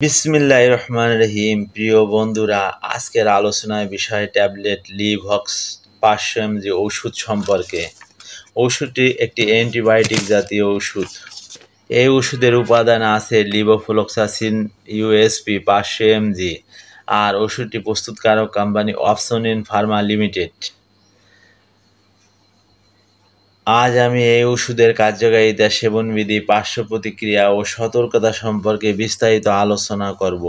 বিসমিল্লাহির রহমানির রহিম। প্রিয় বন্ধুরা, আজকের আলোচনার বিষয় ট্যাবলেট লিভক্স 500 mg ওষুধ সম্পর্কে। ওষুধটি একটি অ্যান্টিবায়োটিক জাতীয় ওষুধ। এই ওষুধের উপাদান আছে লিভোফ্লক্সাসিন ইউএসপি 500 mg। আর ওষুধটি প্রস্তুতকারক কোম্পানি অপসনিন ফার্মা লিমিটেড। আজ আমি এই ওষুধের কার্যকারিতা, সেবনবিধি, পার্শ্ব প্রতিক্রিয়া ও সতর্কতা সম্পর্কে বিস্তারিত আলোচনা করব।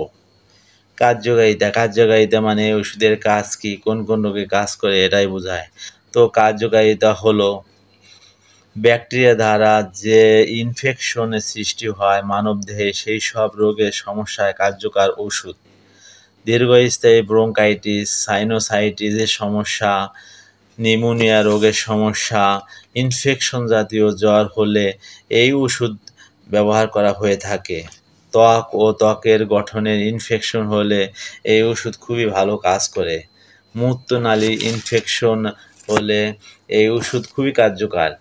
কার্যকারিতা মানে এই ওষুধের কাজ কি, কোন কোন রোগে কাজ করে, এটাই বোঝায়। তো কার্যকারিতা হলো ব্যাকটেরিয়া দ্বারা যে ইনফেকশনের সৃষ্টি হয় মানবদেহে, সেই সব রোগের সমস্যায় কার্যকর ওষুধ। দীর্ঘস্থায়ী ব্রঙ্কাইটিস, সাইনোসাইটিসের সমস্যা, নিউমোনিয়া রোগের সমস্যা, ইনফেকশন জাতীয় জ্বর হলে এই ওষুধ ব্যবহার করা হয়ে থাকে। ত্বক ও ত্বকের গঠনের ইনফেকশন হলে এই ওষুধ খুবই ভালো কাজ করে। মূত্রনালী ইনফেকশন হলে এই ওষুধ খুবই কার্যকর।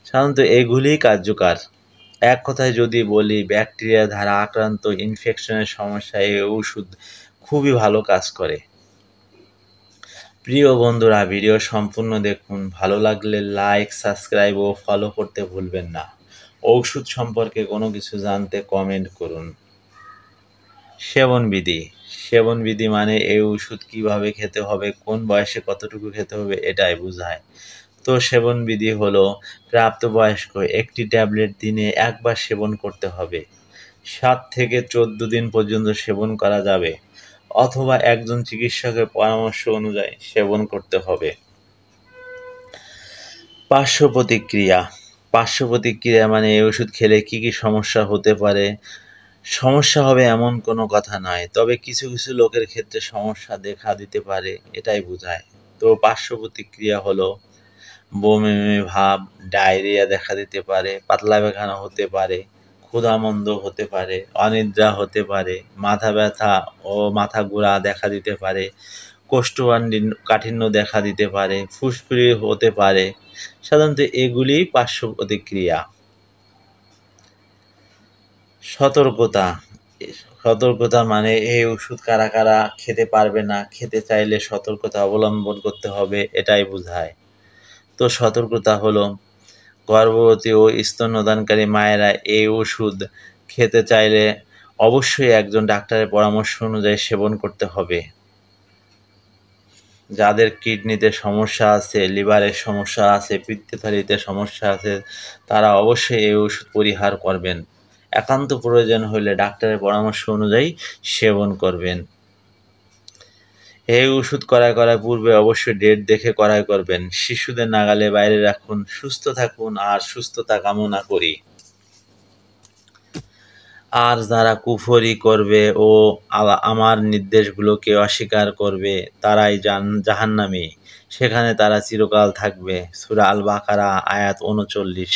সাধারণত এগুলিই কার্যকর। এক কথায় যদি বলি, ব্যাকটেরিয়া দ্বারা আক্রান্ত ইনফেকশনের সমস্যায় এই ওষুধ খুবই ভালো কাজ করে। প্রিয় বন্ধুরা, ভিডিও সম্পূর্ণ দেখুন। ভালো লাগলে লাইক, সাবস্ক্রাইব ও ফলো করতে ভুলবেন না। ঔষধ সম্পর্কে কোনো কিছু জানতে কমেন্ট করুন। সেবনবিধি মানে এই ওষুধ কিভাবে খেতে হবে, কোন বয়সে কতটুকু খেতে হবে, এটাই বোঝায়। তো সেবনবিধি হলো, প্রাপ্তবয়স্ক একটি ট্যাবলেট দিনে একবার সেবন করতে হবে। 7 থেকে 14 দিন পর্যন্ত সেবন করা যাবে, অথবা একজন চিকিৎসকের পরামর্শ অনুযায়ী সেবন করতে হবে। পার্শ্ব প্রতিক্রিয়া মানে এই ওষুধ খেলে কি কি সমস্যা হতে পারে। সমস্যা হবে এমন কোনো কথা নয়, তবে কিছু কিছু লোকের ক্ষেত্রে সমস্যা দেখা দিতে পারে, এটাই বোঝায়। তো পার্শ্ব প্রতিক্রিয়া হলো বমি ভাব, ডায়রিয়া দেখা দিতে পারে, পাতলা পায়খানা হতে পারে, ক্ষুধামন্দ হতে পারে, অনিদ্রা হতে পারে, মাথা ব্যথা ও মাথা ঘোরা দেখা দিতে পারে, কোষ্ঠকাঠিন্য দেখা দিতে পারে, ফুসকুড়ি হতে পারে। সাধারণত এগুলি পার্শ্ব প্রতিক্রিয়া। সতর্কতা মানে এই ওষুধ কারা কারা খেতে পারবে না, খেতে চাইলে সতর্কতা অবলম্বন করতে হবে, এটাই বোঝায়। তো সতর্কতা হলো, গর্ভবতী ও স্তন্যদানকারী মায়েরা এই ওষুধ খেতে চাইলে অবশ্যই একজন ডাক্তারের পরামর্শ অনুযায়ী সেবন করতে হবে। যাদের কিডনিতে সমস্যা আছে, লিভারের সমস্যা আছে, পিত্তথলিতে সমস্যা আছে, তারা অবশ্যই এই ওষুধ পরিহার করবেন। একান্ত প্রয়োজন হলে ডাক্তারের পরামর্শ অনুযায়ী সেবন করবেন। এই ওষুধ ক্রয় করার পূর্বে অবশ্যই ডেট দেখে ক্রয় করবেন। শিশুদের নাগালে বাইরে রাখুন। সুস্থ থাকুন আর সুস্থতা কামনা করি। আর যারা কুফরি করবে ও আমার নির্দেশগুলোকে অস্বীকার করবে, তারাই জাহান্নামী, সেখানে তারা চিরকাল থাকবে। সূরা আল বাকারা আয়াত 39।